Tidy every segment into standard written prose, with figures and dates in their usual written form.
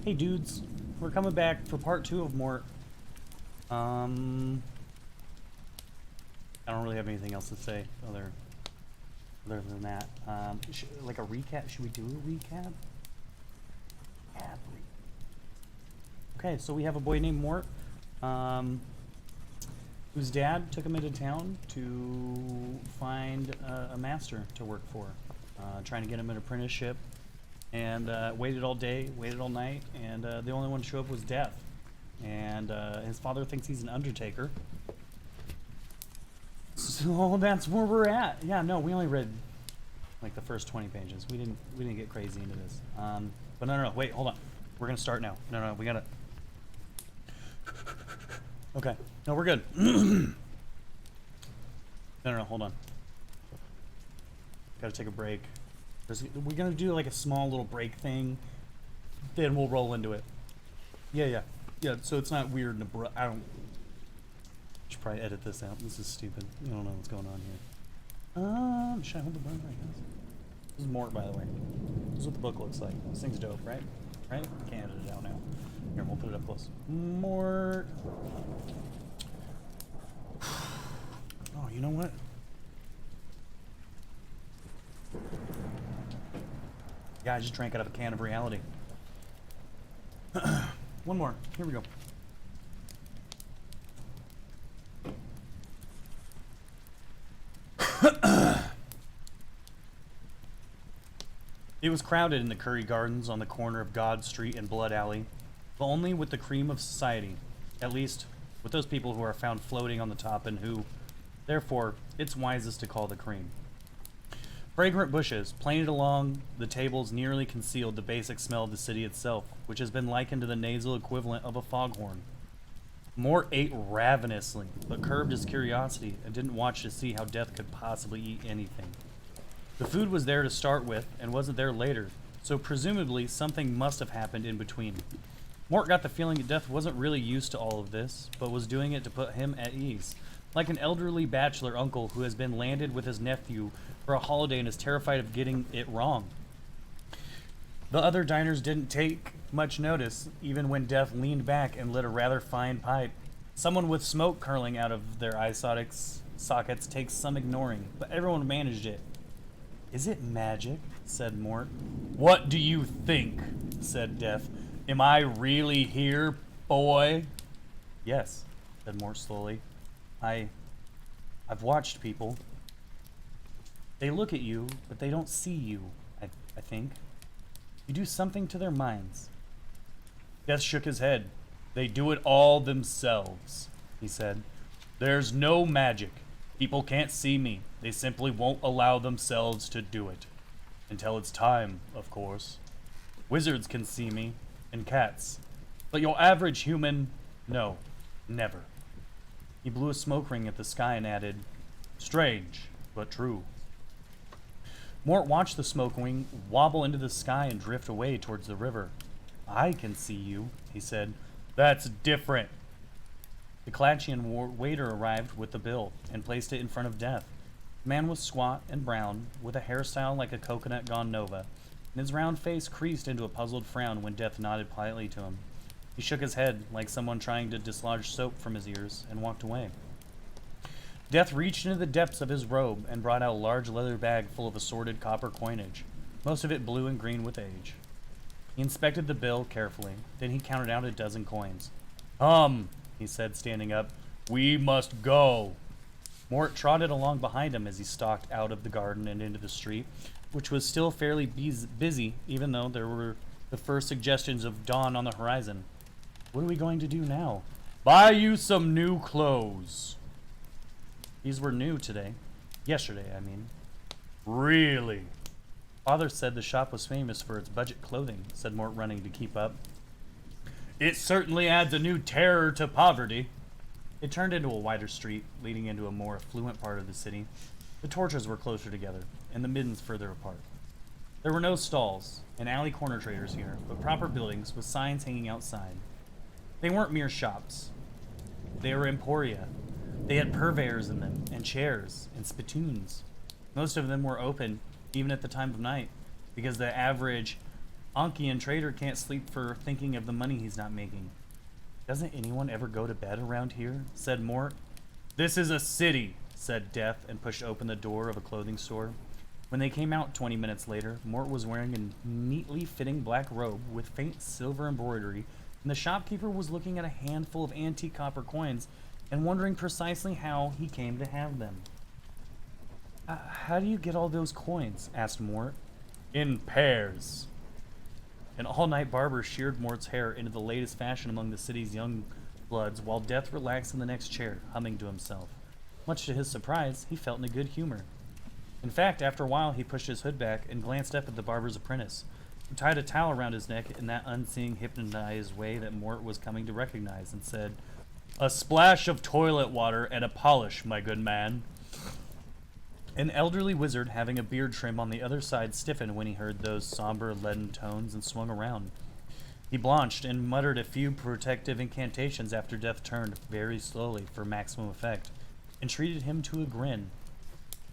Hey dudes, we're coming back for part 2 of Mort. I don't really have anything else to say other than that. Like a recap? Should we do a recap? Okay, so we have a boy named Mort, whose dad took him into town to find a master to work for, trying to get him an apprenticeship. And waited all day, waited all night, and the only one to show up was Death. And his father thinks he's an undertaker. So that's where we're at. Yeah, no, we only read like the first 20 pages. We didn't get crazy into this. But no, wait, hold on. We're gonna start now. No, we gotta. Okay, no, we're good. No, hold on. Gotta take a break. We're gonna do like a small little break thing, then we'll roll into it. Yeah. So it's not weird and abrupt. I should probably edit this out. This is stupid. I don't know what's going on here. Should I hold the button? I guess. This is Mort, by the way. This is what the book looks like. This thing's dope, right? Right? Can't edit it out now. Here, we'll put it up close. Mort. Oh, you know what? Yeah, I just drank out of a can of reality. One more. Here we go. It was crowded in the Curry Gardens on the corner of God Street and Blood Alley, but only with the cream of society. At least, with those people who are found floating on the top and who, therefore, it's wisest to call the cream. Fragrant bushes, planted along the tables, nearly concealed the basic smell of the city itself, which has been likened to the nasal equivalent of a foghorn. Mort ate ravenously, but curbed his curiosity and didn't watch to see how Death could possibly eat anything. The food was there to start with and wasn't there later, so presumably something must have happened in between. Mort got the feeling that Death wasn't really used to all of this, but was doing it to put him at ease, like an elderly bachelor uncle who has been landed with his nephew for a holiday and is terrified of getting it wrong. The other diners didn't take much notice, even when Death leaned back and lit a rather fine pipe. Someone with smoke curling out of their eye sockets takes some ignoring, but everyone managed it. "Is it magic?" said Mort. "What do you think?" said Death. "Am I really here, boy?" "Yes," said Mort slowly. I've watched people. They look at you, but they don't see you, I think. You do something to their minds." Death shook his head. "They do it all themselves," he said. "There's no magic. People can't see me. They simply won't allow themselves to do it. Until it's time, of course. Wizards can see me, and cats. But your average human, no, never." He blew a smoke ring at the sky and added, "Strange, but true." Mort watched the smoke ring wobble into the sky and drift away towards the river. "I can see you," he said. "That's different." The Clatchian waiter arrived with the bill and placed it in front of Death. The man was squat and brown, with a hairstyle like a coconut gone nova, and his round face creased into a puzzled frown when Death nodded politely to him. He shook his head, like someone trying to dislodge soap from his ears, and walked away. Death reached into the depths of his robe and brought out a large leather bag full of assorted copper coinage, most of it blue and green with age. He inspected the bill carefully, then he counted out a dozen coins. He said, standing up. "We must go." Mort trotted along behind him as he stalked out of the garden and into the street, which was still fairly busy, even though there were the first suggestions of dawn on the horizon. "What are we going to do now?" "Buy you some new clothes." These were new today. Yesterday, I mean. "Really?" "Father said the shop was famous for its budget clothing," said Mort, running to keep up. "It certainly adds a new terror to poverty." It turned into a wider street, leading into a more affluent part of the city. The torches were closer together, and the middens further apart. There were no stalls and alley corner traders here, but proper buildings with signs hanging outside. They weren't mere shops. They were emporia. They had purveyors in them, and chairs, and spittoons. Most of them were open, even at the time of night, because the average Anki and Trader can't sleep for thinking of the money he's not making. Doesn't anyone ever go to bed around here? Said Mort. This is a city, said Death, and pushed open the door of a clothing store. When they came out 20 minutes later, Mort was wearing a neatly fitting black robe with faint silver embroidery, and the shopkeeper was looking at a handful of antique copper coins and wondering precisely how he came to have them. How do you get all those coins? Asked Mort. In pairs. An all-night barber sheared Mort's hair into the latest fashion among the city's young bloods, while Death relaxed in the next chair, humming to himself. Much to his surprise, he felt in a good humor. In fact, after a while, he pushed his hood back and glanced up at the barber's apprentice, who tied a towel around his neck in that unseeing, hypnotized way that Mort was coming to recognize, and said, "A splash of toilet water and a polish, my good man." An elderly wizard having a beard trim on the other side stiffened when he heard those somber, leaden tones and swung around. He blanched and muttered a few protective incantations after Death turned, very slowly for maximum effect, and treated him to a grin.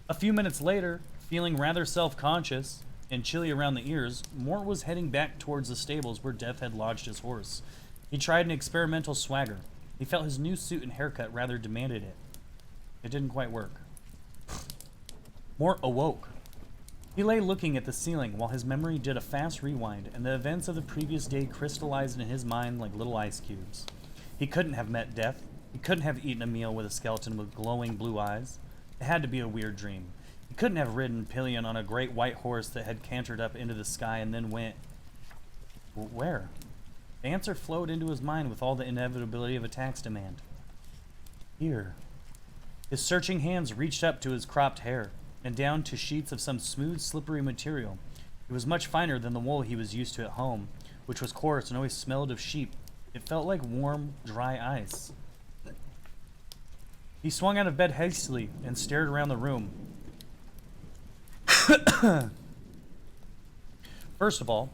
A few minutes later, feeling rather self-conscious and chilly around the ears, Mort was heading back towards the stables where Death had lodged his horse. He tried an experimental swagger. He felt his new suit and haircut rather demanded it. It didn't quite work. Mort awoke. He lay looking at the ceiling while his memory did a fast rewind, and the events of the previous day crystallized in his mind like little ice cubes. He couldn't have met Death. He couldn't have eaten a meal with a skeleton with glowing blue eyes. It had to be a weird dream. He couldn't have ridden pillion on a great white horse that had cantered up into the sky and then went... Where? The answer flowed into his mind with all the inevitability of a tax demand. Here. His searching hands reached up to his cropped hair and down to sheets of some smooth, slippery material. It was much finer than the wool he was used to at home, which was coarse and always smelled of sheep. It felt like warm, dry ice. He swung out of bed hastily and stared around the room. First of all,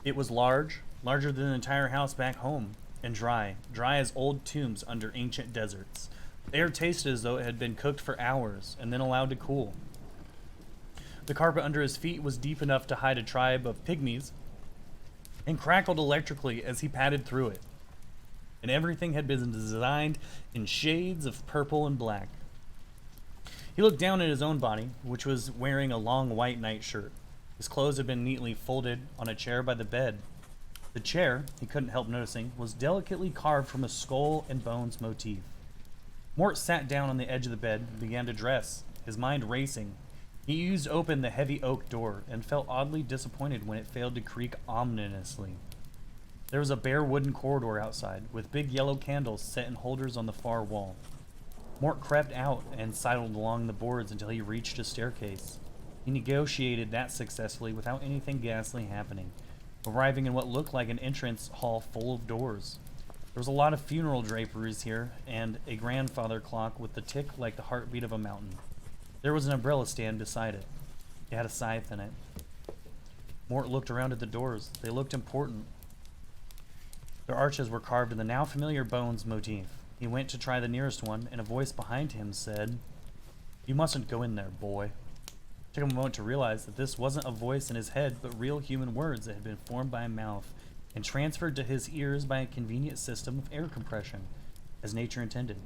it was larger than the entire house back home, and dry as old tombs under ancient deserts. The air tasted as though it had been cooked for hours and then allowed to cool. The carpet under his feet was deep enough to hide a tribe of pygmies and crackled electrically as he padded through it. And everything had been designed in shades of purple and black. He looked down at his own body, which was wearing a long white nightshirt. His clothes had been neatly folded on a chair by the bed. The chair, he couldn't help noticing, was delicately carved from a skull and bones motif. Mort sat down on the edge of the bed and began to dress, his mind racing. He eased open the heavy oak door and felt oddly disappointed when it failed to creak ominously. There was a bare wooden corridor outside, with big yellow candles set in holders on the far wall. Mort crept out and sidled along the boards until he reached a staircase. He negotiated that successfully without anything ghastly happening, arriving in what looked like an entrance hall full of doors. There was a lot of funeral draperies here, and a grandfather clock with the tick like the heartbeat of a mountain. There was an umbrella stand beside it. It had a scythe in it. Mort looked around at the doors. They looked important. Their arches were carved in the now familiar bones motif. He went to try the nearest one, and a voice behind him said, "You mustn't go in there, boy." It took him a moment to realize that this wasn't a voice in his head, but real human words that had been formed by a mouth and transferred to his ears by a convenient system of air compression, as nature intended.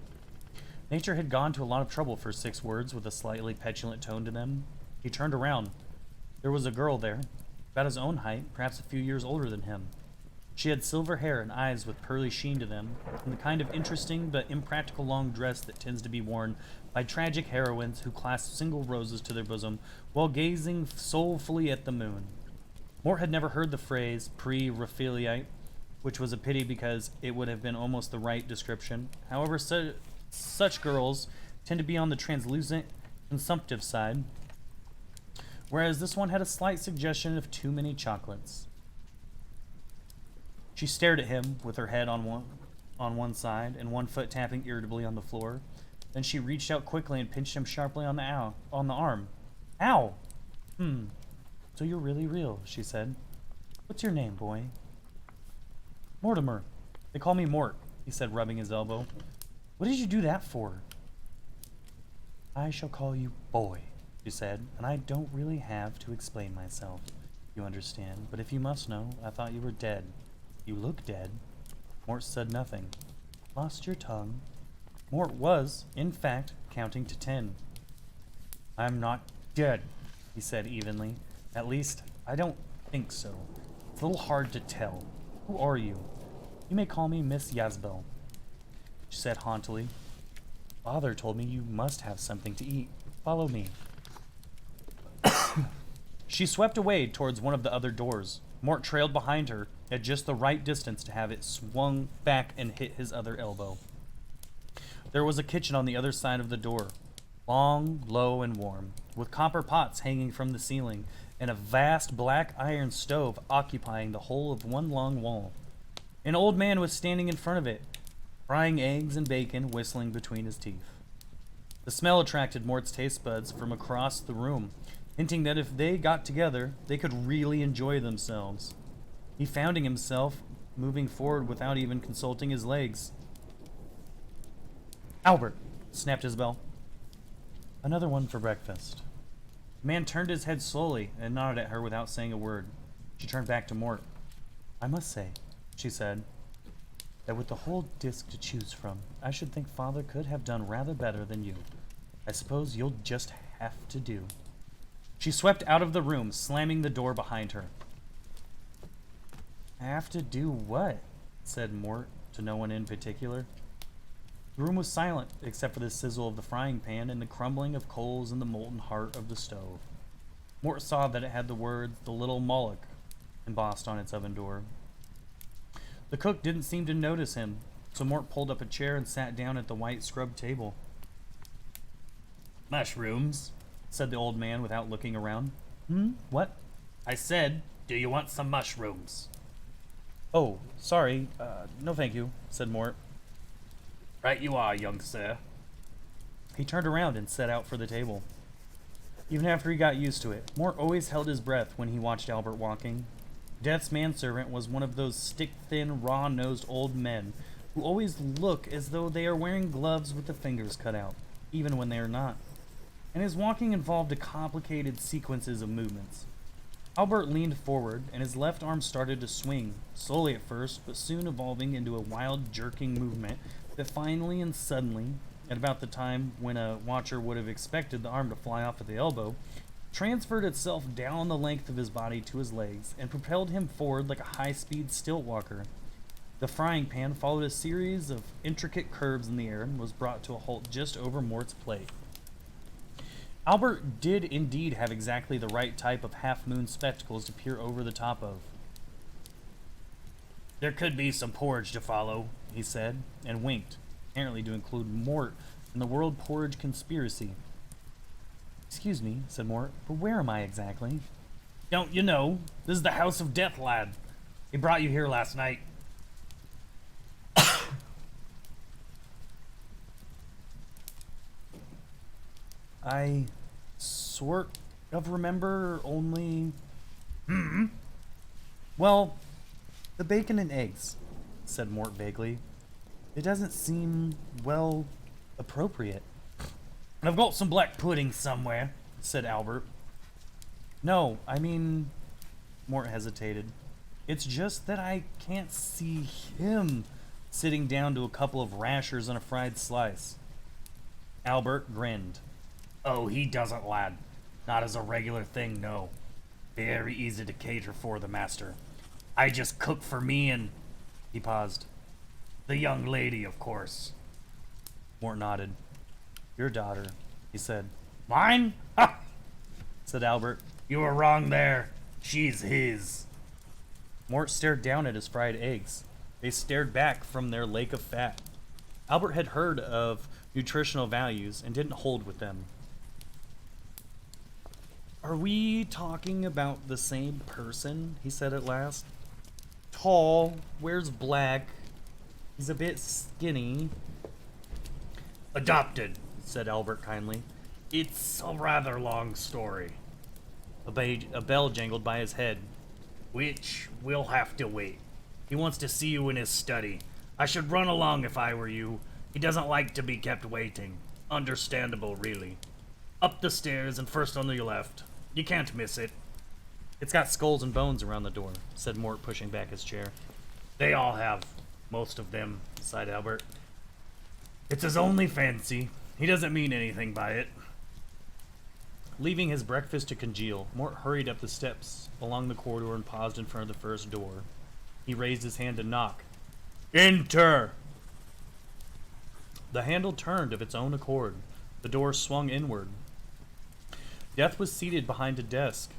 Nature had gone to a lot of trouble for 6 words with a slightly petulant tone to them. He turned around. There was a girl there, about his own height, perhaps a few years older than him. She had silver hair and eyes with pearly sheen to them, and the kind of interesting but impractical long dress that tends to be worn by tragic heroines who clasp single roses to their bosom while gazing soulfully at the moon. Mort had never heard the phrase reeeeal, which was a pity because it would have been almost the right description. However, such girls tend to be on the translucent, consumptive side, whereas this one had a slight suggestion of too many chocolates. She stared at him with her head on one side and one foot tapping irritably on the floor. Then she reached out quickly and pinched him sharply on the arm. Ow! So you're really real, she said. What's your name, boy? Mortimer. They call me Mort, he said, rubbing his elbow. What did you do that for? I shall call you boy, she said, and I don't really have to explain myself. You understand, but if you must know, I thought you were dead. You look dead. Mort said nothing. Lost your tongue? Mort was, in fact, counting to 10. I'm not dead, he said evenly. At least, I don't think so. It's a little hard to tell. Who are you? You may call me Miss Yazbel, she said haughtily. Father told me you must have something to eat. Follow me. She swept away towards one of the other doors. Mort trailed behind her at just the right distance to have it swung back and hit his other elbow. There was a kitchen on the other side of the door, long, low, and warm, with copper pots hanging from the ceiling and a vast black iron stove occupying the whole of one long wall. An old man was standing in front of it, frying eggs and bacon, whistling between his teeth. The smell attracted Mort's taste buds from across the room, hinting that if they got together, they could really enjoy themselves. He found himself moving forward without even consulting his legs. Albert, snapped Isabel. Another one for breakfast. The man turned his head slowly and nodded at her without saying a word. She turned back to Mort. I must say, she said, that with the whole disc to choose from, I should think Father could have done rather better than you. I suppose you'll just have to do. She swept out of the room, slamming the door behind her. Have to do what? Said Mort, to no one in particular. The room was silent, except for the sizzle of the frying pan and the crumbling of coals in the molten heart of the stove. Mort saw that it had the words, "The Little Moloch," embossed on its oven door. The cook didn't seem to notice him, so Mort pulled up a chair and sat down at the white scrubbed table. Mushrooms, said the old man without looking around. What? I said, do you want some mushrooms? Oh, sorry. No thank you, said Mort. Right you are, young sir. He turned around and set out for the table. Even after he got used to it, Mort always held his breath when he watched Albert walking. Death's manservant was one of those stick-thin, raw-nosed old men who always look as though they are wearing gloves with the fingers cut out, even when they are not. And his walking involved a complicated sequences of movements. Albert leaned forward, and his left arm started to swing, slowly at first, but soon evolving into a wild, jerking movement that finally and suddenly, at about the time when a watcher would have expected the arm to fly off at the elbow, transferred itself down the length of his body to his legs and propelled him forward like a high-speed stilt walker. The frying pan followed a series of intricate curves in the air and was brought to a halt just over Mort's plate. Albert did indeed have exactly the right type of half-moon spectacles to peer over the top of. There could be some porridge to follow, he said, and winked, apparently to include Mort in the world porridge conspiracy. Excuse me, said Mort, but where am I exactly? Don't you know? This is the House of Death, lad. He brought you here last night. I sort of remember only... Well, the bacon and eggs, said Mort vaguely. It doesn't seem, well, appropriate. I've got some black pudding somewhere, said Albert. No, I mean... Mort hesitated. It's just that I can't see him sitting down to a couple of rashers and a fried slice. Albert grinned. Oh, he doesn't, lad. Not as a regular thing, no. Very easy to cater for the master. I just cook for me and... He paused. The young lady, of course. Mort nodded. Your daughter, he said. Mine? Ha! Said Albert. You were wrong there. She's his. Mort stared down at his fried eggs. They stared back from their lake of fat. Albert had heard of nutritional values and didn't hold with them. Are we talking about the same person? He said at last. Tall, wears black. He's a bit skinny. Adopted, said Albert kindly. It's a rather long story. A bell jangled by his head. Which will have to wait. He wants to see you in his study. I should run along if I were you. He doesn't like to be kept waiting. Understandable, really. Up the stairs and first on your left. You can't miss it. It's got skulls and bones around the door, said Mort, pushing back his chair. They all have. Most of them, sighed Albert. It's his only fancy. He doesn't mean anything by it. Leaving his breakfast to congeal, Mort hurried up the steps along the corridor and paused in front of the first door. He raised his hand to knock. Enter! The handle turned of its own accord. The door swung inward. Death was seated behind a desk,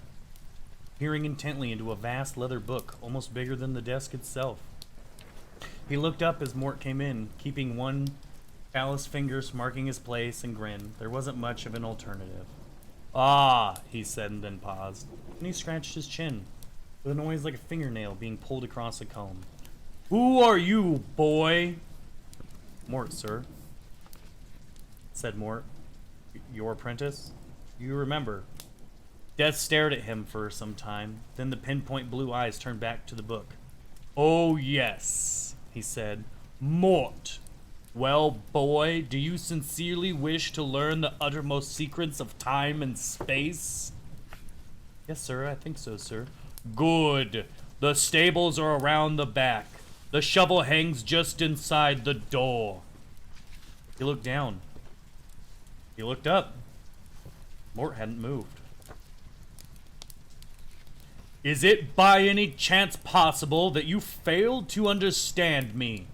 peering intently into a vast leather book, almost bigger than the desk itself. He looked up as Mort came in, keeping one callous finger marking his place, and grinned. There wasn't much of an alternative. Ah, he said, and then paused. And he scratched his chin, with a noise like a fingernail being pulled across a comb. Who are you, boy? Mort, sir, said Mort. Your apprentice? You remember. Death stared at him for some time. Then the pinpoint blue eyes turned back to the book. Oh, yes, he said. Mort. Well, boy, do you sincerely wish to learn the uttermost secrets of time and space? Yes, sir, I think so, sir. Good. The stables are around the back. The shovel hangs just inside the door. He looked down. He looked up. Mort hadn't moved. Is it by any chance possible that you failed to understand me?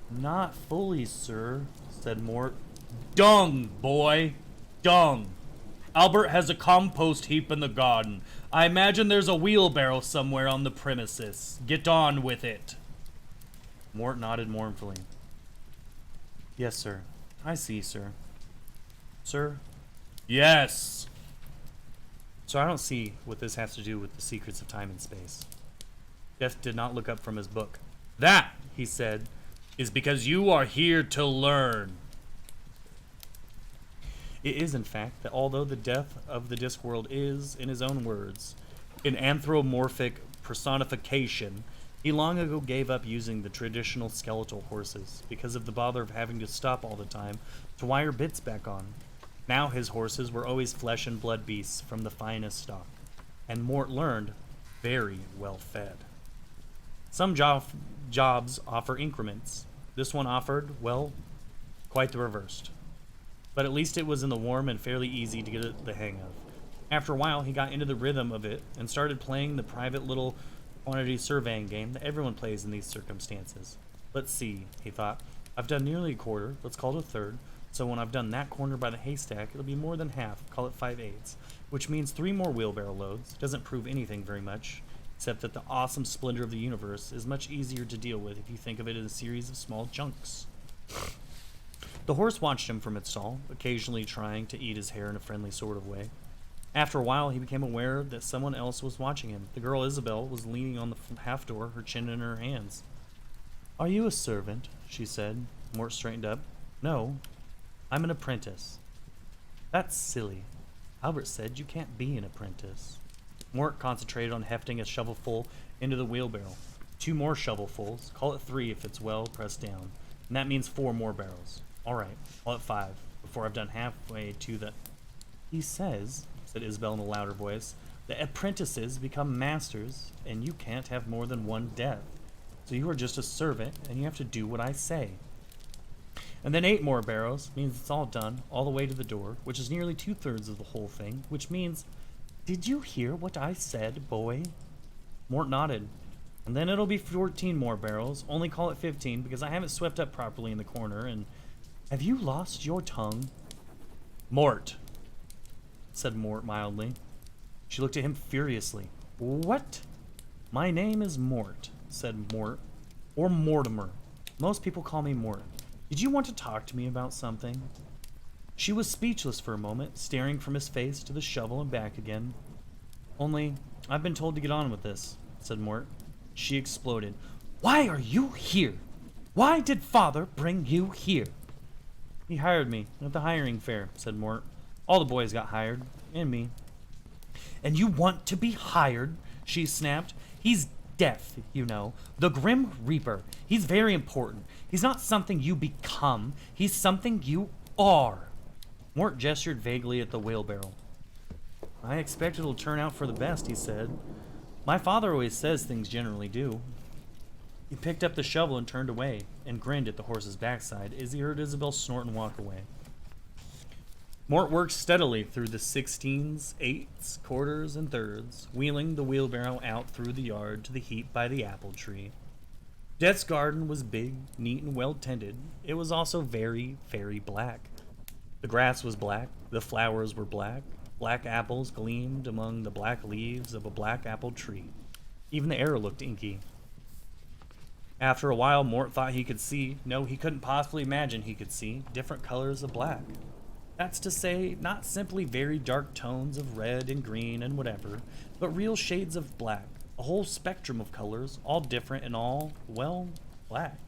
Not fully, sir, said Mort. Dung, boy. Dung. Albert has a compost heap in the garden. I imagine there's a wheelbarrow somewhere on the premises. Get on with it. Mort nodded mournfully. Yes, sir. I see, sir. Sir? Yes. So I don't see what this has to do with the secrets of time and space. Death did not look up from his book. That, he said, is because you are here to learn. It is, in fact, that although the death of the Discworld is, in his own words, an anthropomorphic personification, he long ago gave up using the traditional skeletal horses because of the bother of having to stop all the time to wire bits back on. Now his horses were always flesh and blood beasts from the finest stock, and Mort learned, very well fed. Some jobs offer increments. This one offered, well, quite the reverse. But at least it was in the warm and fairly easy to get the hang of. After a while, he got into the rhythm of it and started playing the private little quantity surveying game that everyone plays in these circumstances. Let's see, he thought. I've done nearly a quarter. Let's call it a third. So when I've done that corner by the haystack, it'll be more than half. Call it 5/8, which means 3 more wheelbarrow loads. Doesn't prove anything very much, except that the awesome splendor of the universe is much easier to deal with if you think of it as a series of small chunks. The horse watched him from its stall, occasionally trying to eat his hair in a friendly sort of way. After a while, he became aware that someone else was watching him. The girl Isabel was leaning on the half door, her chin in her hands. Are you a servant? She said. Mort straightened up. No, I'm an apprentice. That's silly. Albert said you can't be an apprentice. Mort concentrated on hefting a shovelful into the wheelbarrow. 2 more shovelfuls. Call it 3 if it's well pressed down. And that means 4 more barrels. All right, call it 5 before I've done halfway to the... He says, said Isabel in a louder voice, that apprentices become masters, and you can't have more than 1 death. So you are just a servant, and you have to do what I say. And then 8 more barrels means it's all done, all the way to the door, which is nearly 2/3 of the whole thing, which means... Did you hear what I said, boy? Mort nodded. And then it'll be 14 more barrels. Only call it 15, because I haven't swept up properly in the corner, and... Have you lost your tongue? Mort, said Mort mildly. She looked at him furiously. What? My name is Mort, said Mort. Or Mortimer. Most people call me Mort. Did you want to talk to me about something? She was speechless for a moment, staring from his face to the shovel and back again. Only, I've been told to get on with this, said Mort. She exploded. Why are you here? Why did Father bring you here? He hired me at the hiring fair, said Mort. All the boys got hired, and me. And you want to be hired? She snapped. He's death, you know. The Grim Reaper. He's very important. He's not something you become. He's something you are. Mort gestured vaguely at the wheelbarrow. I expect it'll turn out for the best, he said. My father always says things generally do. He picked up the shovel and turned away, and grinned at the horse's backside as he heard Isabel snort and walk away. Mort worked steadily through the 16s, 8s, quarters, and thirds, wheeling the wheelbarrow out through the yard to the heap by the apple tree. Death's garden was big, neat, and well tended. It was also very, very black. The grass was black, the flowers were black, black apples gleamed among the black leaves of a black apple tree. Even the air looked inky. After a while, Mort thought he could see, no, he couldn't possibly imagine he could see, different colors of black. That's to say, not simply very dark tones of red and green and whatever, but real shades of black, a whole spectrum of colors, all different and all, well, black.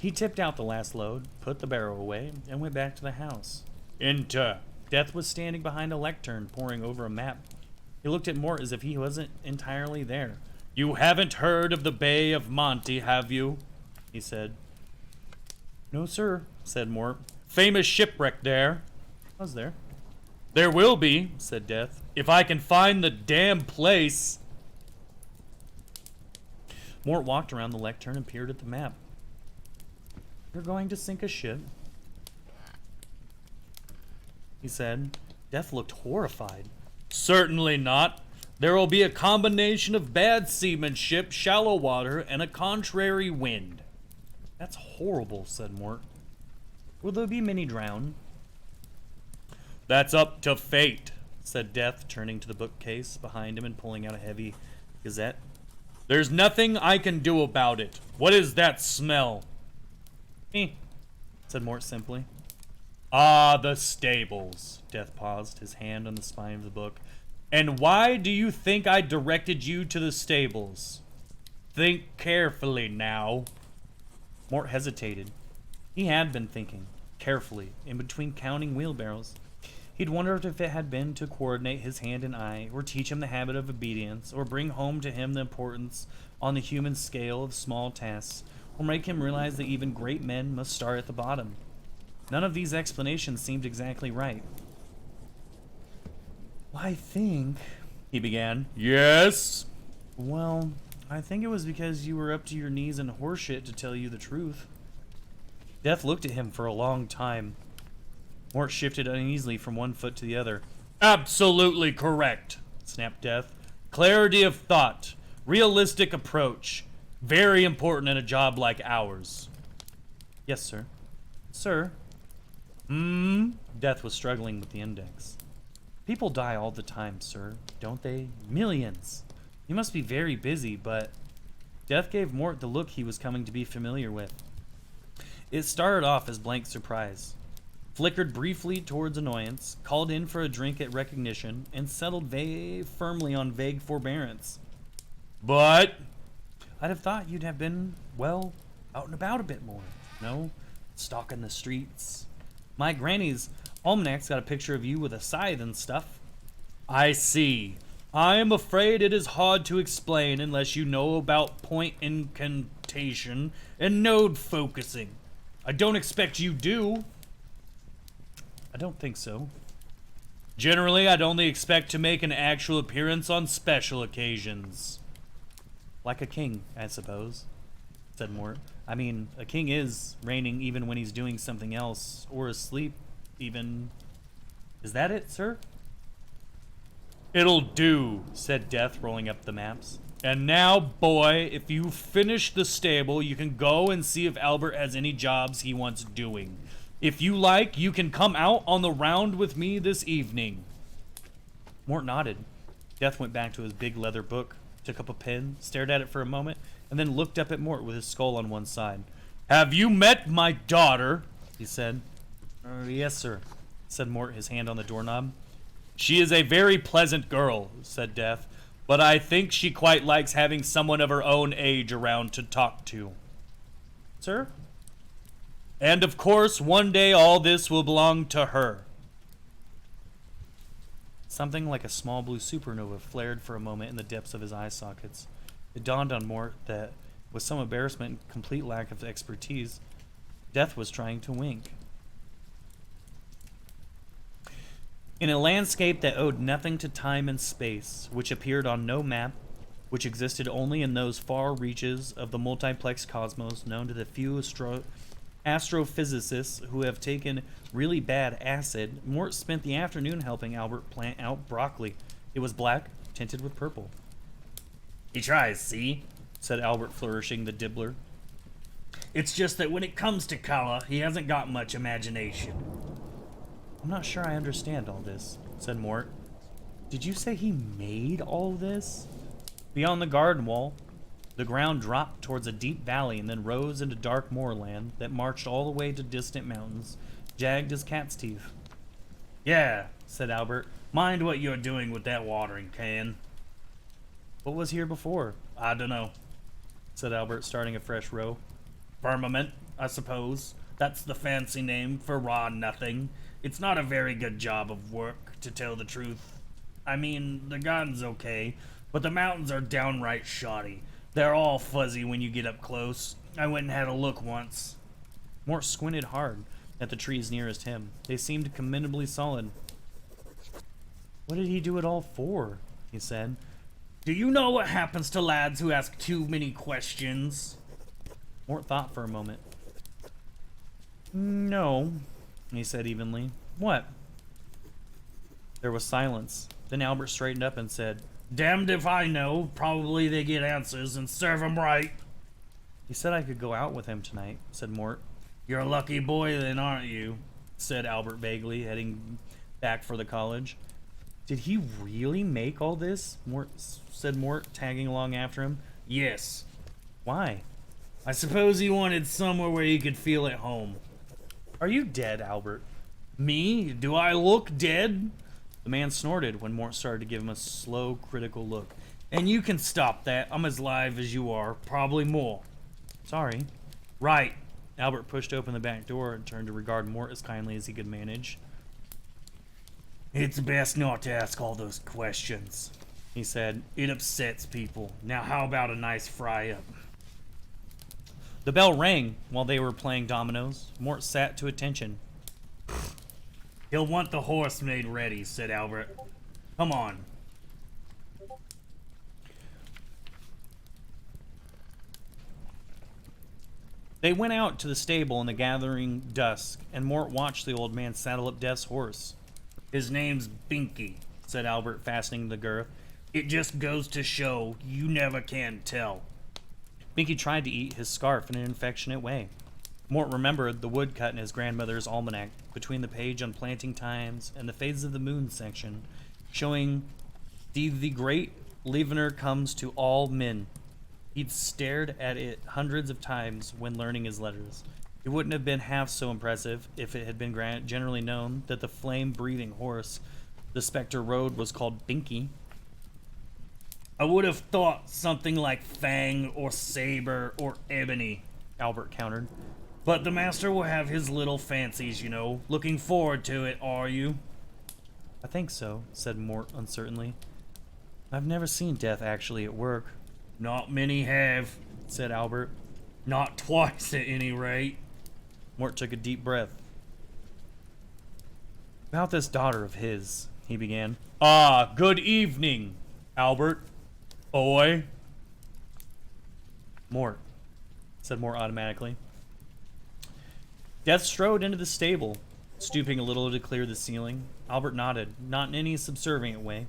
He tipped out the last load, put the barrow away, and went back to the house. Enter. Death was standing behind a lectern, poring over a map. He looked at Mort as if he wasn't entirely there. You haven't heard of the Bay of Monty, have you? He said. No, sir, said Mort. Famous shipwreck there. Was there? There will be, said Death, if I can find the damn place. Mort walked around the lectern and peered at the map. You're going to sink a ship? He said. Death looked horrified. Certainly not. There will be a combination of bad seamanship, shallow water, and a contrary wind. That's horrible, said Mort. Will there be many drowned? That's up to fate, said Death, turning to the bookcase behind him and pulling out a heavy gazette. There's nothing I can do about it. What is that smell? Said Mort simply. Ah, the stables. Death paused, his hand on the spine of the book. And why do you think I directed you to the stables? Think carefully now. Mort hesitated. He had been thinking, carefully, in between counting wheelbarrows. He'd wondered if it had been to coordinate his hand and eye, or teach him the habit of obedience, or bring home to him the importance on the human scale of small tasks, or make him realize that even great men must start at the bottom. None of these explanations seemed exactly right. I think, he began. Yes? Well, I think it was because you were up to your knees in horseshit, to tell you the truth. Death looked at him for a long time. Mort shifted uneasily from one foot to the other. Absolutely correct, snapped Death. Clarity of thought, realistic approach, very important in a job like ours. Yes, sir. Sir? Death was struggling with the index. People die all the time, sir, don't they? Millions. You must be very busy, but... Death gave Mort the look he was coming to be familiar with. It started off as blank surprise, flickered briefly towards annoyance, called in for a drink at recognition, and settled firmly on vague forbearance. But... I'd have thought you'd have been, well, out and about a bit more, no? Stalking the streets. My granny's almanac's got a picture of you with a scythe and stuff. I see. I am afraid it is hard to explain unless you know about point incantation and node focusing. I don't expect you do. I don't think so. Generally, I'd only expect to make an actual appearance on special occasions. Like a king, I suppose, said Mort. I mean, a king is reigning even when he's doing something else, or asleep, even. Is that it, sir? It'll do, said Death, rolling up the maps. And now, boy, if you finish the stable, you can go and see if Albert has any jobs he wants doing. If you like, you can come out on the round with me this evening. Mort nodded. Death went back to his big leather book, took up a pen, stared at it for a moment, and then looked up at Mort with his skull on one side. Have you met my daughter? He said. Yes, sir, said Mort, his hand on the doorknob. She is a very pleasant girl, said Death, but I think she quite likes having someone of her own age around to talk to. Sir? And of course, one day all this will belong to her. Something like a small blue supernova flared for a moment in the depths of his eye sockets. It dawned on Mort that, with some embarrassment and complete lack of expertise, Death was trying to wink. In a landscape that owed nothing to time and space, which appeared on no map, which existed only in those far reaches of the multiplex cosmos known to the few astrophysicists who have taken really bad acid, Mort spent the afternoon helping Albert plant out broccoli. It was black, tinted with purple. "He tries, see?" said Albert, flourishing the dibbler. "It's just that when it comes to color, he hasn't got much imagination." "I'm not sure I understand all this," said Mort. "Did you say he made all this?" Beyond the garden wall, the ground dropped towards a deep valley and then rose into dark moorland that marched all the way to distant mountains, jagged as cat's teeth. "Yeah," said Albert. "Mind what you're doing with that watering can." "What was here before?" "I dunno," said Albert, starting a fresh row. "Firmament, I suppose. That's the fancy name for raw nothing. It's not a very good job of work, to tell the truth. I mean, the garden's okay, but the mountains are downright shoddy. They're all fuzzy when you get up close. I went and had a look once." Mort squinted hard at the trees nearest him. They seemed commendably solid. "What did he do it all for?" he said. "Do you know what happens to lads who ask too many questions?" Mort thought for a moment. "No," he said evenly. "What?" There was silence. Then Albert straightened up and said, "Damned if I know. Probably they get answers and serve 'em right." "He said I could go out with him tonight," said Mort. "You're a lucky boy then, aren't you?" said Albert vaguely, heading back for the college. "Did he really make all this?" said Mort, tagging along after him. "Yes." "Why?" "I suppose he wanted somewhere where he could feel at home." "Are you dead, Albert?" "Me? Do I look dead?" The man snorted when Mort started to give him a slow, critical look. "And you can stop that. I'm as live as you are, probably more." "Sorry." "Right." Albert pushed open the back door and turned to regard Mort as kindly as he could manage. "It's best not to ask all those questions," he said. "It upsets people. Now how about a nice fry-up?" The bell rang while they were playing dominoes. Mort sat to attention. "He'll want the horse made ready," said Albert. "Come on." They went out to the stable in the gathering dusk, and Mort watched the old man saddle up Death's horse. "His name's Binky," said Albert, fastening the girth. "It just goes to show you never can tell." Binky tried to eat his scarf in an affectionate way. Mort remembered the woodcut in his grandmother's almanac, between the page on planting times and the phases of the moon section, showing the great leavener comes to all men. He'd stared at it hundreds of times when learning his letters. It wouldn't have been half so impressive if it had been generally known that the flame-breathing horse the Spectre rode was called Binky. "I would have thought something like Fang or Saber or Ebony," Albert countered. "But the master will have his little fancies, you know. Looking forward to it, are you?" "I think so," said Mort uncertainly. "I've never seen Death actually at work." "Not many have," said Albert. "Not twice, at any rate." Mort took a deep breath. "About this daughter of his," he began. "Ah, good evening, Albert. Boy." "Mort," said Mort automatically. Death strode into the stable, stooping a little to clear the ceiling. Albert nodded, not in any subservient way,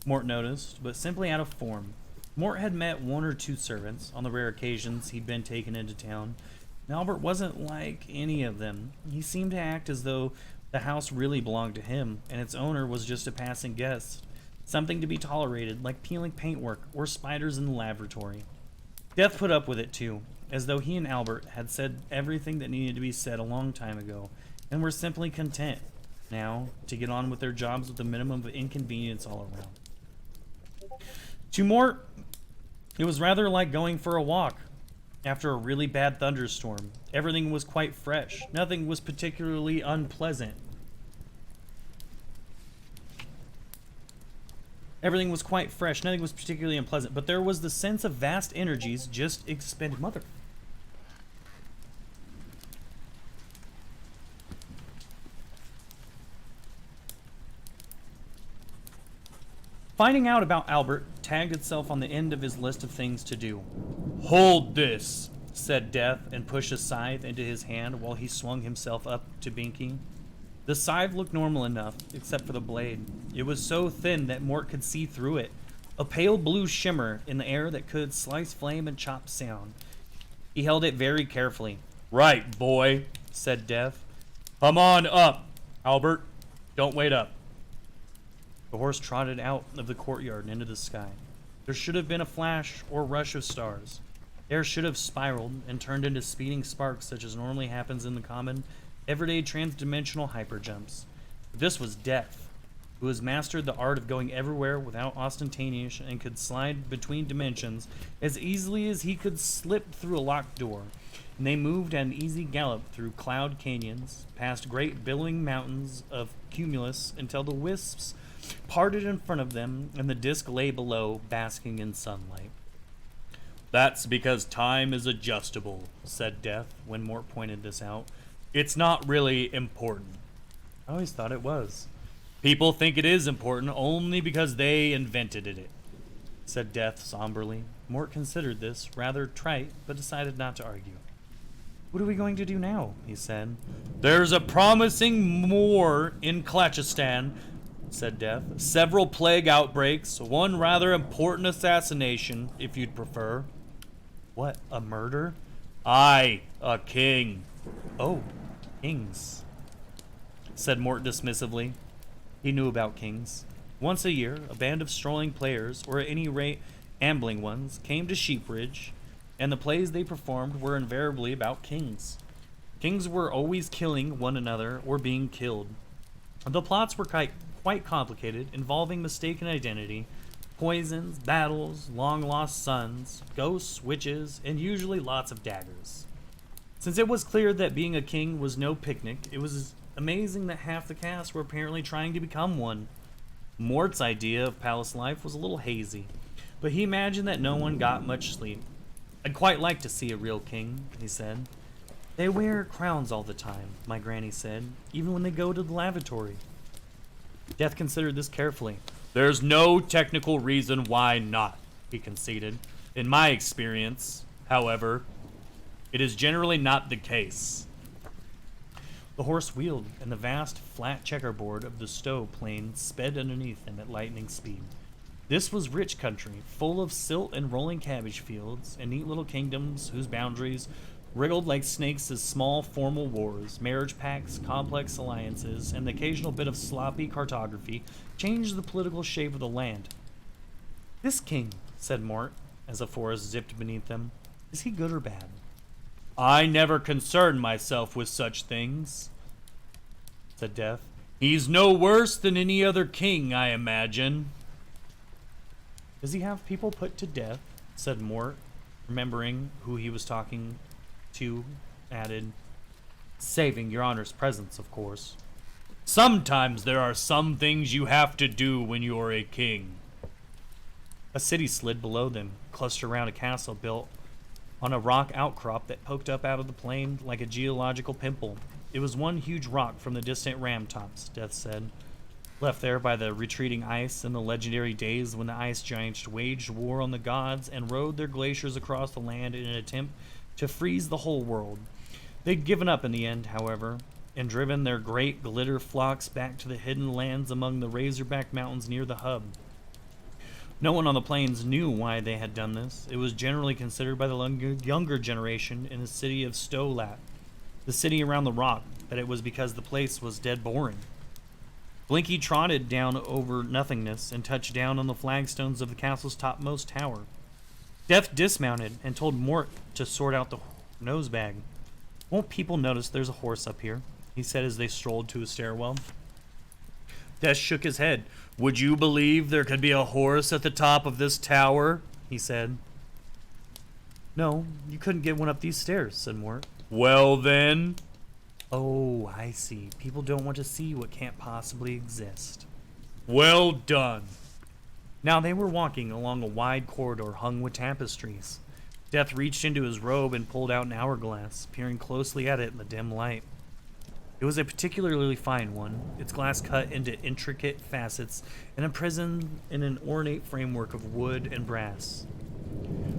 Mort noticed, but simply out of form. Mort had met one or two servants on the rare occasions he'd been taken into town, and Albert wasn't like any of them. He seemed to act as though the house really belonged to him, and its owner was just a passing guest, something to be tolerated, like peeling paintwork or spiders in the laboratory. Death put up with it too, as though he and Albert had said everything that needed to be said a long time ago, and were simply content now to get on with their jobs with a minimum of inconvenience all around. To Mort, it was rather like going for a walk after a really bad thunderstorm. Everything was quite fresh. Nothing was particularly unpleasant. Everything was quite fresh. Nothing was particularly unpleasant. But there was the sense of vast energies just expended. Mother... Finding out about Albert tagged itself on the end of his list of things to do. "Hold this," said Death, and pushed a scythe into his hand while he swung himself up to Binky. The scythe looked normal enough, except for the blade. It was so thin that Mort could see through it, a pale blue shimmer in the air that could slice flame and chop sound. He held it very carefully. "Right, boy," said Death. "Come on up, Albert. Don't wait up." The horse trotted out of the courtyard and into the sky. There should have been a flash or rush of stars. Air should have spiraled and turned into speeding sparks such as normally happens in the common, everyday transdimensional hyperjumps. But this was Death, who has mastered the art of going everywhere without ostentation and could slide between dimensions as easily as he could slip through a locked door. And they moved at an easy gallop through cloud canyons, past great billowing mountains of cumulus until the wisps parted in front of them and the disk lay below, basking in sunlight. "That's because time is adjustable," said Death when Mort pointed this out. "It's not really important." "I always thought it was." "People think it is important only because they invented it," said Death somberly. Mort considered this rather trite, but decided not to argue. "What are we going to do now?" he said. "There's a promising more in Klatchistan," said Death. "Several plague outbreaks, one rather important assassination, if you'd prefer." "What, a murder?" "Aye, a king." "Oh, kings," said Mort dismissively. He knew about kings. Once a year, a band of strolling players, or at any rate ambling ones, came to Sheepridge, and the plays they performed were invariably about kings. Kings were always killing one another or being killed. The plots were quite complicated, involving mistaken identity, poisons, battles, long-lost sons, ghosts, witches, and usually lots of daggers. Since it was clear that being a king was no picnic, it was amazing that half the cast were apparently trying to become one. Mort's idea of palace life was a little hazy, but he imagined that no one got much sleep. "I'd quite like to see a real king," he said. "They wear crowns all the time," my granny said, "even when they go to the lavatory." Death considered this carefully. "There's no technical reason why not," he conceded. "In my experience, however, it is generally not the case." The horse wheeled, and the vast, flat checkerboard of the Stowe plain sped underneath him at lightning speed. This was rich country, full of silt and rolling cabbage fields, and neat little kingdoms whose boundaries wriggled like snakes as small formal wars, marriage pacts, complex alliances, and the occasional bit of sloppy cartography changed the political shape of the land. "This king," said Mort, as a forest zipped beneath them, "is he good or bad?" "I never concern myself with such things," said Death. "He's no worse than any other king, I imagine." "Does he have people put to death?" said Mort, remembering who he was talking to, added, "Saving your honor's presence, of course." "Sometimes there are some things you have to do when you're a king." A city slid below them, clustered around a castle built on a rock outcrop that poked up out of the plain like a geological pimple. It was one huge rock from the distant ram tops, Death said, left there by the retreating ice in the legendary days when the ice giants waged war on the gods and rode their glaciers across the land in an attempt to freeze the whole world. They'd given up in the end, however, and driven their great glitter flocks back to the hidden lands among the razorback mountains near the hub. No one on the plains knew why they had done this. It was generally considered by the younger generation in the city of Stolat, the city around the rock, that it was because the place was dead boring. Blinky trotted down over nothingness and touched down on the flagstones of the castle's topmost tower. Death dismounted and told Mort to sort out the nosebag. "Won't people notice there's a horse up here?" he said as they strolled to a stairwell. Death shook his head. "Would you believe there could be a horse at the top of this tower?" he said. "No, you couldn't get one up these stairs," said Mort. "Well then." "Oh, I see. People don't want to see what can't possibly exist." "Well done." Now they were walking along a wide corridor hung with tapestries. Death reached into his robe and pulled out an hourglass, peering closely at it in the dim light. It was a particularly fine one, its glass cut into intricate facets and imprisoned in an ornate framework of wood and brass.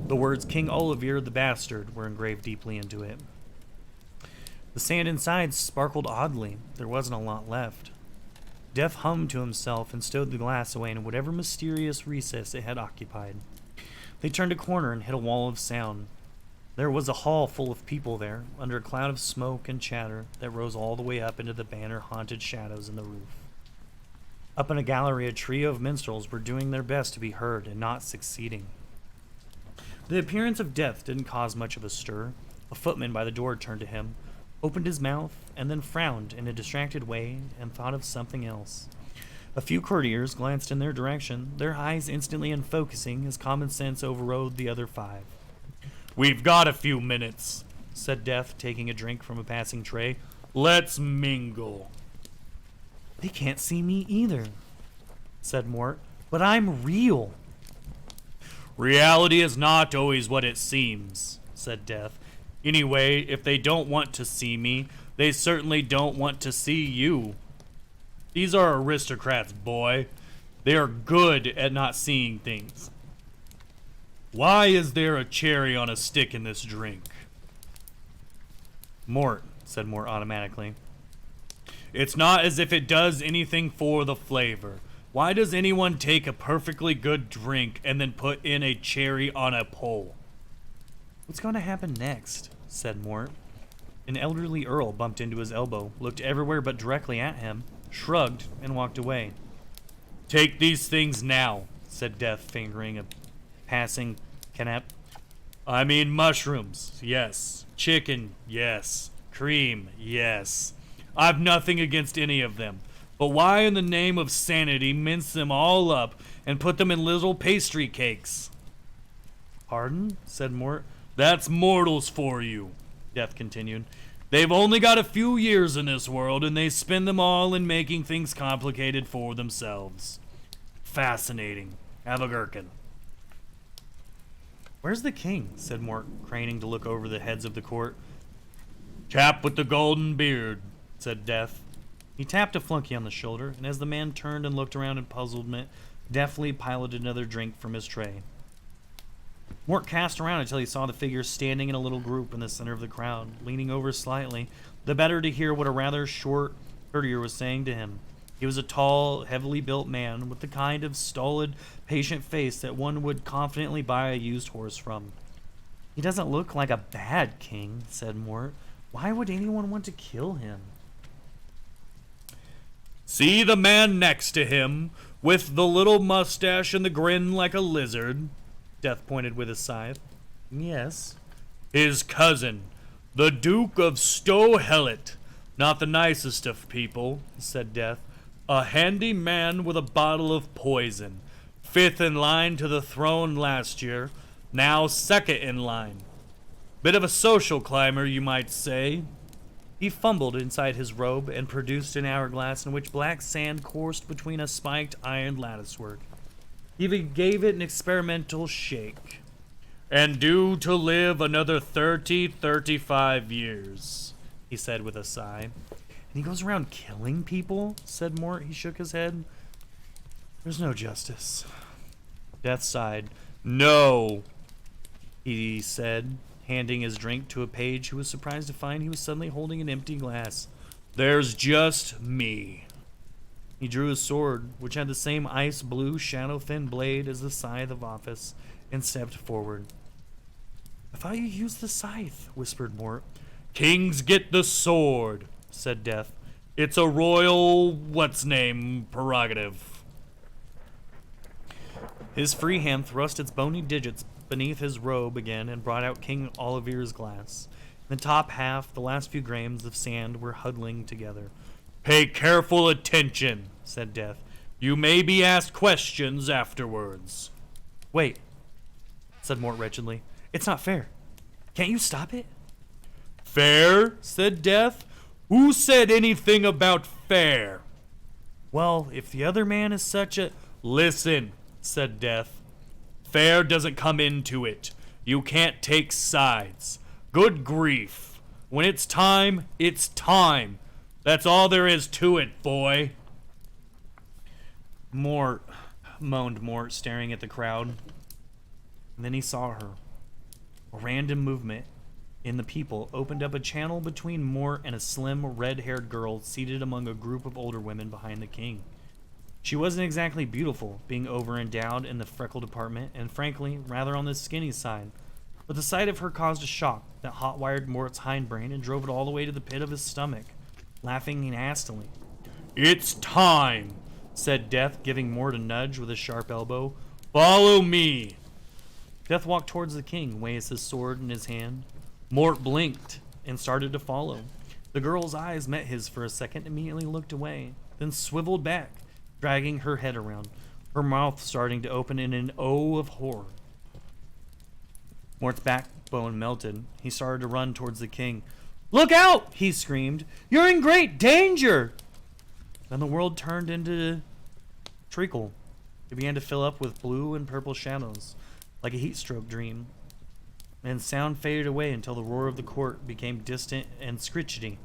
The words King Olivier the Bastard were engraved deeply into it. The sand inside sparkled oddly. There wasn't a lot left. Death hummed to himself and stowed the glass away in whatever mysterious recess it had occupied. They turned a corner and hit a wall of sound. There was a hall full of people there, under a cloud of smoke and chatter that rose all the way up into the banner-haunted shadows in the roof. Up in a gallery, a trio of minstrels were doing their best to be heard and not succeeding. The appearance of Death didn't cause much of a stir. A footman by the door turned to him, opened his mouth, and then frowned in a distracted way and thought of something else. A few courtiers glanced in their direction, their eyes instantly unfocusing as common sense overrode the other 5. "We've got a few minutes," said Death, taking a drink from a passing tray. "Let's mingle." "They can't see me either," said Mort, "but I'm real." "Reality is not always what it seems," said Death. "Anyway, if they don't want to see me, they certainly don't want to see you. These are aristocrats, boy. They are good at not seeing things. Why is there a cherry on a stick in this drink?" "Mort," said Mort automatically. "It's not as if it does anything for the flavor. Why does anyone take a perfectly good drink and then put in a cherry on a pole?" "What's going to happen next?" said Mort. An elderly earl bumped into his elbow, looked everywhere but directly at him, shrugged, and walked away. "Take these things now," said Death, fingering a passing canap. "I mean mushrooms, yes. Chicken, yes. Cream, yes. I've nothing against any of them. But why in the name of sanity mince them all up and put them in little pastry cakes?" "Pardon?" said Mort. "That's mortals for you," Death continued. "They've only got a few years in this world, and they spend them all in making things complicated for themselves. Fascinating. Have a gherkin." "Where's the king?" said Mort, craning to look over the heads of the court. "Chap with the golden beard," said Death. He tapped a flunky on the shoulder, and as the man turned and looked around in puzzlement, deftly piloted another drink from his tray. Mort cast around until he saw the figure standing in a little group in the center of the crowd, leaning over slightly, the better to hear what a rather short courtier was saying to him. He was a tall, heavily built man with the kind of stolid, patient face that one would confidently buy a used horse from. "He doesn't look like a bad king," said Mort. "Why would anyone want to kill him?" "See the man next to him, with the little mustache and the grin like a lizard?" Death pointed with his scythe. "Yes." "His cousin, the Duke of Stow-Hellet. Not the nicest of people," said Death. "A handy man with a bottle of poison. 5th in line to the throne last year, now 2nd in line. Bit of a social climber, you might say." He fumbled inside his robe and produced an hourglass in which black sand coursed between a spiked iron latticework. He even gave it an experimental shake. "And due to live another 35 years, he said with a sigh. "And he goes around killing people?" said Mort. He shook his head. "There's no justice." Death sighed. "No," he said, handing his drink to a page who was surprised to find he was suddenly holding an empty glass. "There's just me." He drew his sword, which had the same ice-blue, shadow-thin blade as the scythe of office, and stepped forward. "I thought you used the scythe," whispered Mort. "Kings get the sword," said Death. "It's a royal, prerogative." His free hand thrust its bony digits beneath his robe again and brought out King Olivier's glass. In the top half, the last few grains of sand were huddling together. "Pay careful attention," said Death. "You may be asked questions afterwards." "Wait," said Mort wretchedly. "It's not fair. Can't you stop it?" "Fair?" said Death. "Who said anything about fair?" "Well, if the other man is such a—" "Listen," said Death. "Fair doesn't come into it. You can't take sides. Good grief. When it's time, it's time. That's all there is to it, boy. Mort, moaned Mort, staring at the crowd. And then he saw her. A random movement in the people opened up a channel between Mort and a slim, red-haired girl seated among a group of older women behind the king. She wasn't exactly beautiful, being over-endowed in the freckle department, and frankly, rather on the skinny side. But the sight of her caused a shock that hot-wired Mort's hindbrain and drove it all the way to the pit of his stomach, laughing nastily. It's time, said Death, giving Mort a nudge with a sharp elbow. Follow me. Death walked towards the king, weighing his sword in his hand. Mort blinked and started to follow. The girl's eyes met his for a second, immediately looked away, then swiveled back, dragging her head around, her mouth starting to open in an O of horror. Mort's backbone melted. He started to run towards the king. "Look out!" he screamed. "You're in great danger!" Then the world turned into treacle. It began to fill up with blue and purple shadows, like a heat stroke dream. And sound faded away until the roar of the court became distant and scritchety,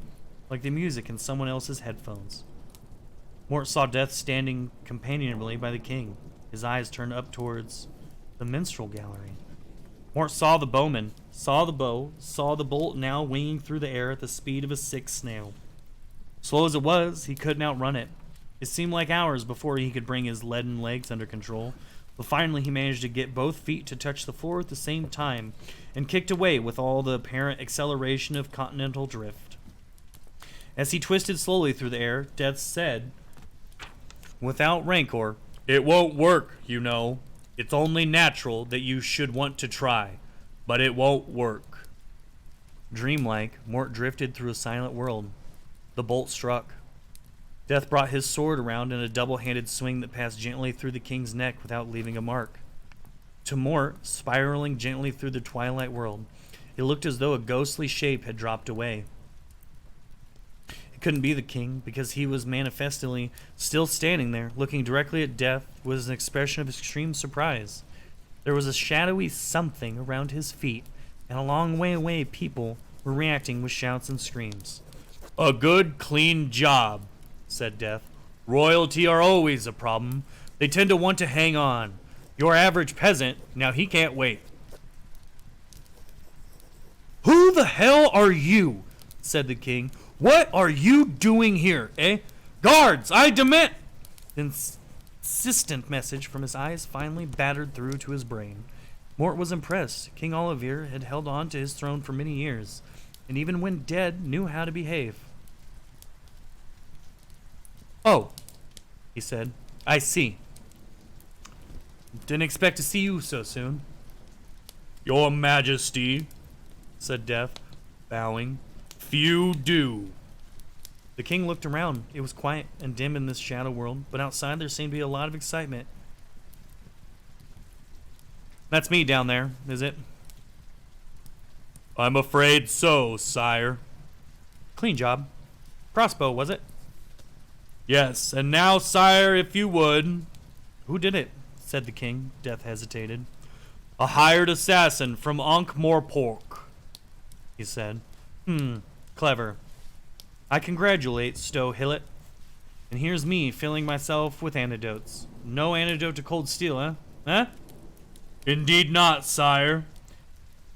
like the music in someone else's headphones. Mort saw Death standing companionably by the king, his eyes turned up towards the minstrel gallery. Mort saw the bowman, saw the bow, saw the bolt now winging through the air at the speed of a sick snail. Slow as it was, he couldn't outrun it. It seemed like hours before he could bring his leaden legs under control, but finally he managed to get both feet to touch the floor at the same time and kicked away with all the apparent acceleration of continental drift. As he twisted slowly through the air, Death said, without rancor, "It won't work, you know. It's only natural that you should want to try, but it won't work." Dreamlike, Mort drifted through a silent world. The bolt struck. Death brought his sword around in a double-handed swing that passed gently through the king's neck without leaving a mark. To Mort, spiraling gently through the twilight world, it looked as though a ghostly shape had dropped away. It couldn't be the king, because he was manifestly still standing there, looking directly at Death with an expression of extreme surprise. There was a shadowy something around his feet, and a long way away people were reacting with shouts and screams. "A good, clean job," said Death. "Royalty are always a problem. They tend to want to hang on. Your average peasant, now he can't wait." "Who the hell are you?" said the king. "What are you doing here, eh? Guards, I demand—" The insistent message from his eyes finally battered through to his brain. Mort was impressed. King Olivier had held on to his throne for many years, and even when dead, knew how to behave. "Oh," he said. "I see. Didn't expect to see you so soon." "Your Majesty," said Death, bowing. "Few do." The king looked around. It was quiet and dim in this shadow world, but outside there seemed to be a lot of excitement. "That's me down there, is it?" "I'm afraid so, sire." "Clean job. Crossbow, was it?" "Yes, and now, sire, if you would." "Who did it?" said the king. Death hesitated. "A hired assassin from Ankh-Morpork," he said. Clever. I congratulate Stow-Hillet. And here's me filling myself with antidotes. No antidote to cold steel, huh? Huh? "Indeed not, sire."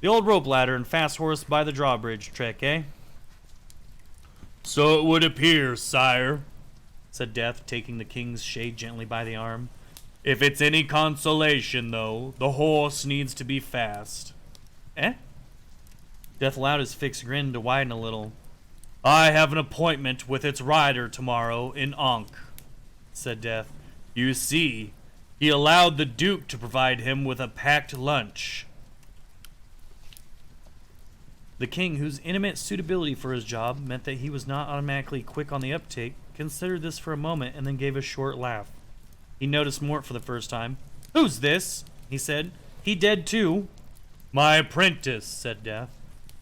The old rope ladder and fast horse by the drawbridge trick, eh? "So it would appear, sire," said Death, taking the king's shade gently by the arm. "If it's any consolation, though, the horse needs to be fast." Eh? Death allowed his fixed grin to widen a little. "I have an appointment with its rider tomorrow in Ankh," said Death. "You see, he allowed the Duke to provide him with a packed lunch." The king, whose intimate suitability for his job meant that he was not automatically quick on the uptake, considered this for a moment and then gave a short laugh. He noticed Mort for the first time. "Who's this?" he said. "He dead too?" "My apprentice," said Death,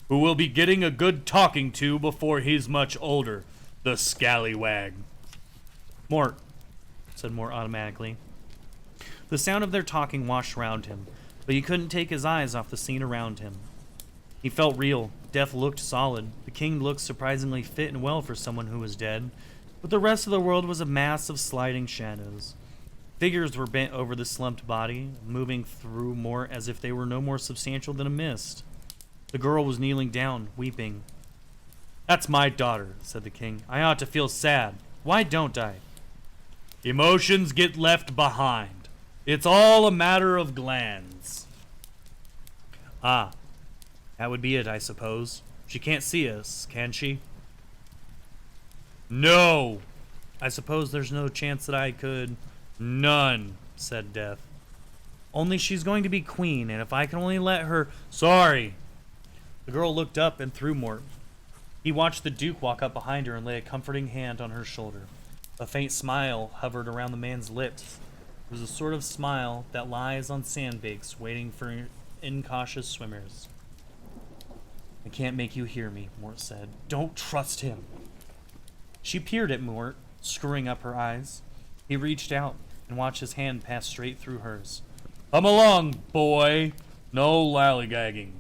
"who will be getting a good talking to before he's much older, the scallywag." "Mort," said Mort automatically. The sound of their talking washed around him, but he couldn't take his eyes off the scene around him. He felt real, Death looked solid. The king looked surprisingly fit and well for someone who was dead, but the rest of the world was a mass of sliding shadows. Figures were bent over the slumped body, moving through Mort as if they were no more substantial than a mist. The girl was kneeling down, weeping. "That's my daughter," said the king. "I ought to feel sad. Why don't I?" "Emotions get left behind. It's all a matter of glands." "Ah, that would be it, I suppose. She can't see us, can she?" "No. I suppose there's no chance that I could..." "None," said Death. "Only she's going to be queen, and if I can only let her..." "Sorry." The girl looked up and through Mort. He watched the Duke walk up behind her and lay a comforting hand on her shoulder. A faint smile hovered around the man's lips. It was a sort of smile that lies on sandbanks waiting for incautious swimmers. "I can't make you hear me," Mort said. "Don't trust him." She peered at Mort, screwing up her eyes. He reached out and watched his hand pass straight through hers. "Come along, boy. No lollygagging."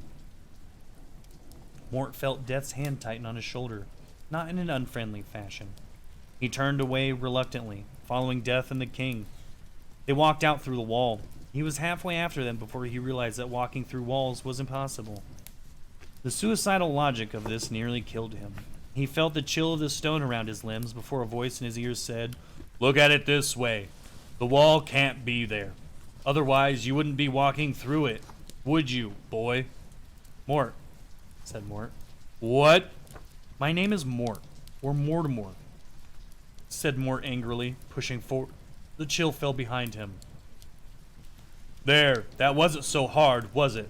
Mort felt Death's hand tighten on his shoulder, not in an unfriendly fashion. He turned away reluctantly, following Death and the king. They walked out through the wall. He was halfway after them before he realized that walking through walls was impossible. The suicidal logic of this nearly killed him. He felt the chill of the stone around his limbs before a voice in his ears said, "Look at it this way. The wall can't be there. Otherwise, you wouldn't be walking through it, would you, boy?" "Mort," said Mort. "What?" "My name is Mort, or Mortimer," said Mort angrily, pushing forward. The chill fell behind him. "There, that wasn't so hard, was it?"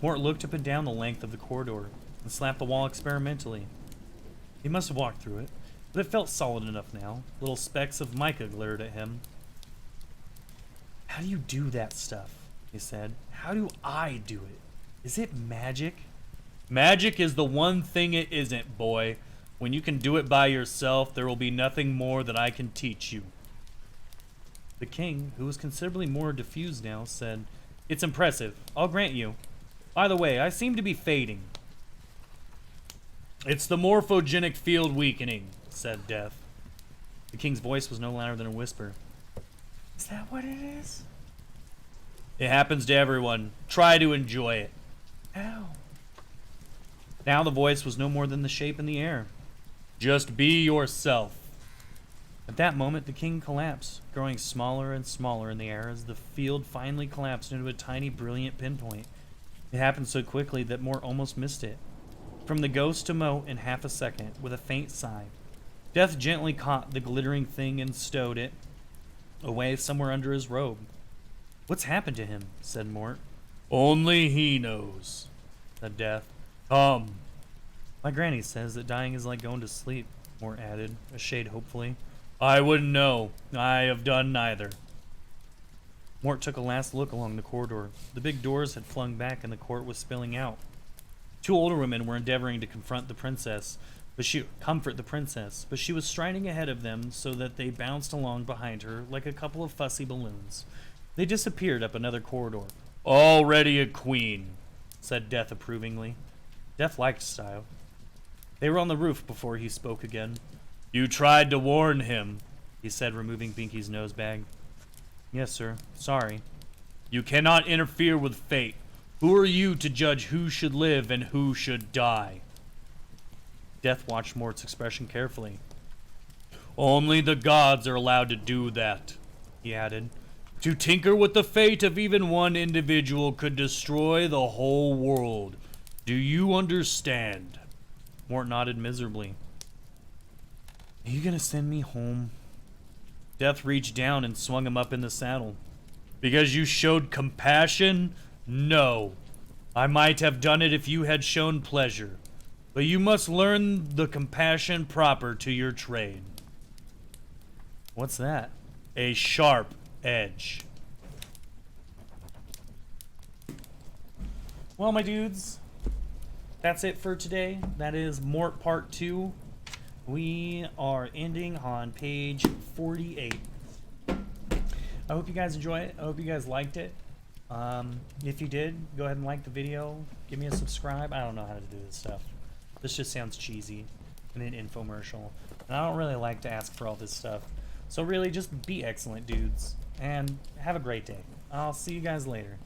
Mort looked up and down the length of the corridor and slapped the wall experimentally. He must have walked through it, but it felt solid enough now. Little specks of mica glared at him. "How do you do that stuff?" he said. "How do I do it? Is it magic?" "Magic is the one thing it isn't, boy. When you can do it by yourself, there will be nothing more that I can teach you." The king, who was considerably more diffused now, said, "It's impressive, I'll grant you. By the way, I seem to be fading." "It's the morphogenic field weakening," said Death. The king's voice was no louder than a whisper. "Is that what it is?" "It happens to everyone. Try to enjoy it." "Ow." Now the voice was no more than the shape in the air. "Just be yourself." At that moment, the king collapsed, growing smaller and smaller in the air as the field finally collapsed into a tiny, brilliant pinpoint. It happened so quickly that Mort almost missed it. From the ghost to Moat in half a second, with a faint sigh. Death gently caught the glittering thing and stowed it away somewhere under his robe. "What's happened to him?" said Mort. "Only he knows," said Death. "Come." "My granny says that dying is like going to sleep," Mort added, a shade hopefully. "I wouldn't know. I have done neither." Mort took a last look along the corridor. The big doors had flung back and the court was spilling out. Two older women were endeavoring to comfort the princess, but she was striding ahead of them so that they bounced along behind her like a couple of fussy balloons. They disappeared up another corridor. "Already a queen," said Death approvingly. Death liked style. They were on the roof before he spoke again. "You tried to warn him," he said, removing Binky's nose bag. "Yes, sir. Sorry." "You cannot interfere with fate. Who are you to judge who should live and who should die?" Death watched Mort's expression carefully. "Only the gods are allowed to do that," he added. "To tinker with the fate of even one individual could destroy the whole world. Do you understand?" Mort nodded miserably. "Are you gonna send me home?" Death reached down and swung him up in the saddle. "Because you showed compassion? No. I might have done it if you had shown pleasure. But you must learn the compassion proper to your trade." "What's that?" "A sharp edge." Well, my dudes, that's it for today. That is Mort Part 2. We are ending on page 48. I hope you guys enjoy it. I hope you guys liked it. If you did, go ahead and like the video. Give me a subscribe. I don't know how to do this stuff. This just sounds cheesy and an infomercial. And I don't really like to ask for all this stuff. So really, just be excellent, dudes. And have a great day. I'll see you guys later.